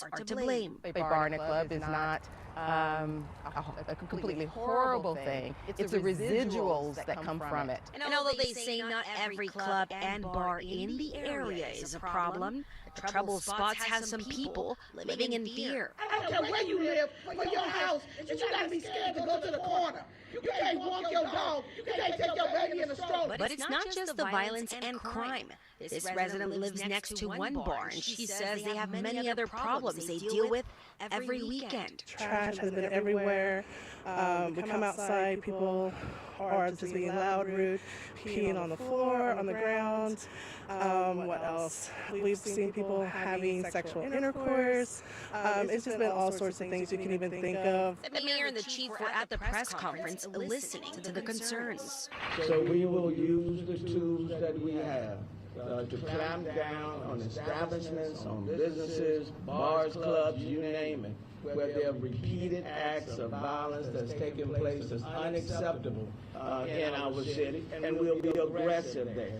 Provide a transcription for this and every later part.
adults are to blame. A bar in a club is not a completely horrible thing. It's the residuals that come from it. And although they say not every club and bar in the area is a problem, the troubled spots has some people living in fear. I don't care where you live or your house, but you gotta be scared to go to the corner. You can't walk your dog. You can't take your baby in a stroller. But it's not just the violence and crime. This resident lives next to one bar, and she says they have many other problems they deal with every weekend. Trash has been everywhere. We come outside, people are just being loud, rude, peeing on the floor, on the ground. What else? We've seen people having sexual intercourse. It's just been all sorts of things you can even think of. The mayor and the chief were at the press conference listening to the concerns. So we will use the tools that we have to clamp down on establishments, on businesses, bars, clubs, you name it, where there are repeated acts of violence that's taking place is unacceptable in our city, and we'll be aggressive there.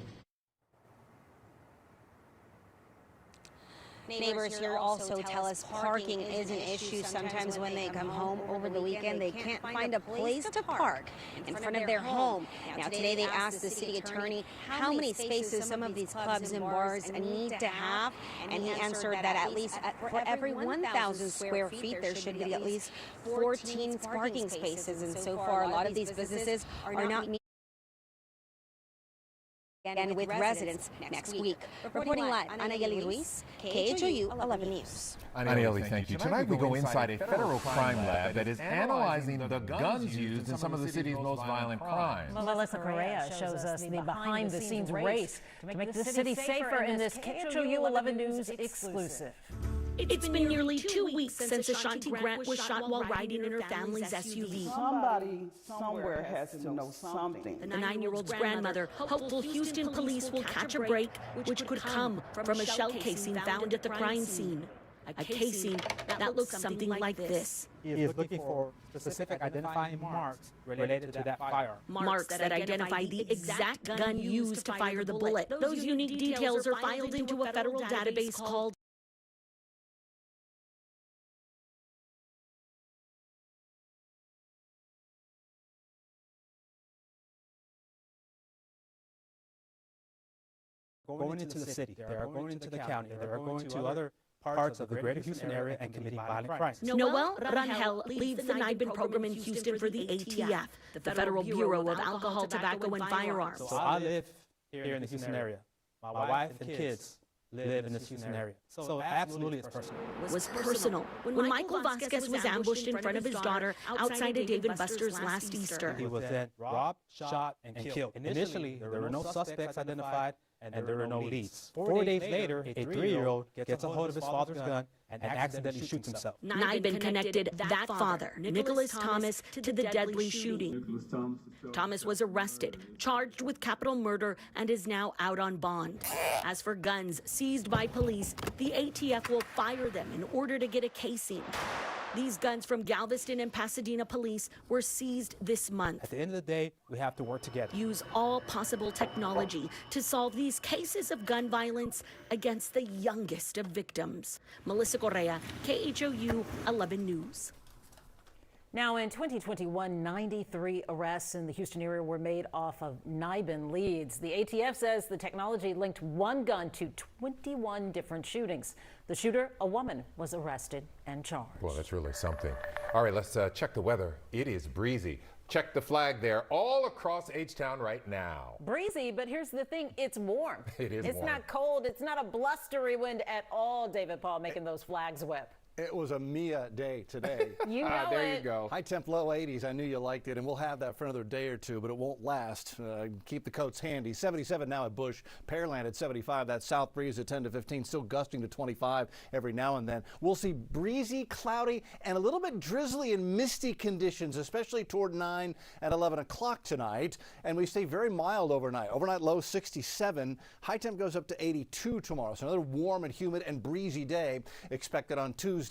Neighbors here also tell us parking is an issue. Sometimes when they come home over the weekend, they can't find a place to park in front of their home. Now, today they asked the city attorney how many spaces some of these clubs and bars need to have, and he answered that at least for every 1,000 square feet, there should be at least 14 parking spaces. And so far, a lot of these businesses are not meeting and with residents next week. Reporting live, Anayeli Ruiz, KHOU 11 News. Anayeli, thank you. Tonight we go inside a federal crime lab that is analyzing the guns used in some of the city's most violent crimes. Melissa Correa shows us the behind-the-scenes race to make the city safer in this KHOU 11 News exclusive. It's been nearly 2 weeks since Ashanti Grant was shot while riding in her family's SUV. Somebody somewhere has to know something. The 9-year-old's grandmother, hopeful Houston police will catch a break, which could come from a shell casing found at the crime scene. A casing that looks something like this. He is looking for specific identifying marks related to that fire. Marks that identify the exact gun used to fire the bullet. Those unique details are filed into a federal database called Going into the city, they are going into the county, they are going to other parts of the greater Houston area and committing violent crimes. Noel Rangel leads the NIBIN program in Houston for the ATF, the Federal Bureau of Alcohol, Tobacco, and Firearms. So I live here in the Houston area. My wife and kids live in this Houston area. So absolutely it's personal. Was personal when Michael Vasquez was ambushed in front of his daughter outside a Dave & Buster's last Easter. He was then robbed, shot, and killed. Initially, there were no suspects identified, and there were no leads. 4 days later, a 3-year-old gets a hold of his father's gun and accidentally shoots himself. NIBIN connected that father, Nicholas Thomas, to the deadly shooting. Thomas was arrested, charged with capital murder, and is now out on bond. As for guns seized by police, the ATF will fire them in order to get a casing. These guns from Galveston and Pasadena police were seized this month. At the end of the day, we have to work together. Use all possible technology to solve these cases of gun violence against the youngest of victims. Melissa Correa, KHOU 11 News. Now, in 2021, 93 arrests in the Houston area were made off of NIBIN leads. The ATF says the technology linked one gun to 21 different shootings. The shooter, a woman, was arrested and charged. Well, that's really something. All right, let's check the weather. It is breezy. Check the flag there all across H-Town right now. Breezy, but here's the thing, it's warm. It is It's warm. not cold. It's not a blustery wind at all, David Paul, making those flags whip. It was a Mia day today. You know there it. you go. High temp, low 80s. I knew you liked it, and we'll have that for another day or two, but it won't last. Keep the coats handy. 77 now at Bush. Pearland at 75. That south breeze at 10 to 15, still gusting to 25 every now and then. We'll see breezy, cloudy, and a little bit drizzly and misty conditions, especially toward 9 and 11 o'clock tonight. And we stay very mild overnight. Overnight low 67. High temp goes up to 82 tomorrow. So another warm and humid and breezy day expected on Tuesday.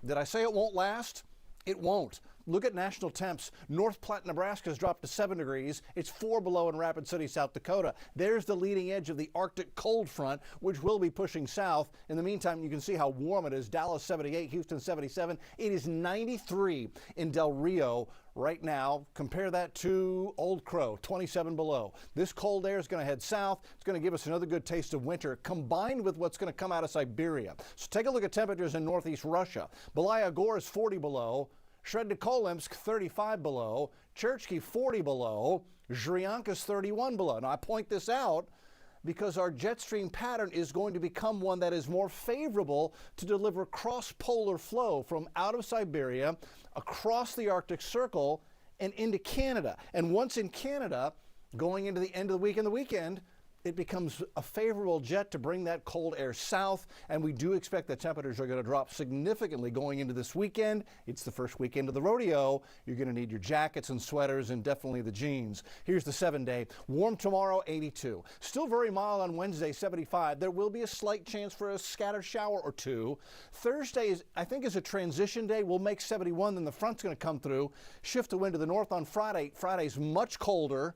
Did I say it won't last? It won't. Look at national temps. North Platte, Nebraska has dropped to 7 degrees. It's 4 below in Rapid City, South Dakota. There's the leading edge of the Arctic cold front, which will be pushing south. In the meantime, you can see how warm it is. Dallas 78, Houston 77. It is 93 in Del Rio right now. Compare that to Old Crow, 27 below. This cold air is going to head south. It's going to give us another good taste of winter, combined with what's going to come out of Siberia. So take a look at temperatures in northeast Russia. Belaya Gor is 40 below. Shred-Kolimsk 35 below, Cherchki 40 below, Zhryanka's 31 below. Now I point this out because our jet stream pattern is going to become one that is more favorable to deliver cross-polar flow from out of Siberia, across the Arctic Circle, and into Canada. And once in Canada, going into the end of the week and the weekend, it becomes a favorable jet to bring that cold air south, and we do expect that temperatures are going to drop significantly going into this weekend. It's the first weekend of the rodeo. You're going to need your jackets and sweaters and definitely the jeans. Here's the 7-day. Warm tomorrow, 82. Still very mild on Wednesday, 75. There will be a slight chance for a scattered shower or two. Thursday, I think, is a transition day. We'll make 71, then the front's going to come through. Shift the wind to the north on Friday. Friday's much colder.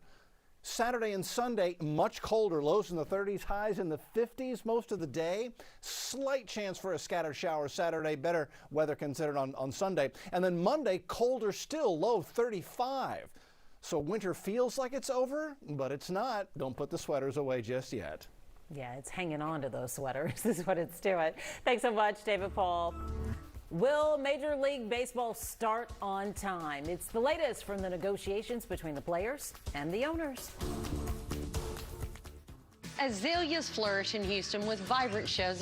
Saturday and Sunday, much colder, lows in the 30s, highs in the 50s most of the day. Slight chance for a scattered shower Saturday, better weather considered on Sunday. And then Monday, colder still, low 35. So winter feels like it's over, but it's not. Don't put the sweaters away just yet. Yeah, it's hanging on to those sweaters is what it's doing. Thanks so much, David Paul. Will Major League Baseball start on time? It's the latest from the negotiations between the players and the owners. Azaleas flourish in Houston with vibrant shows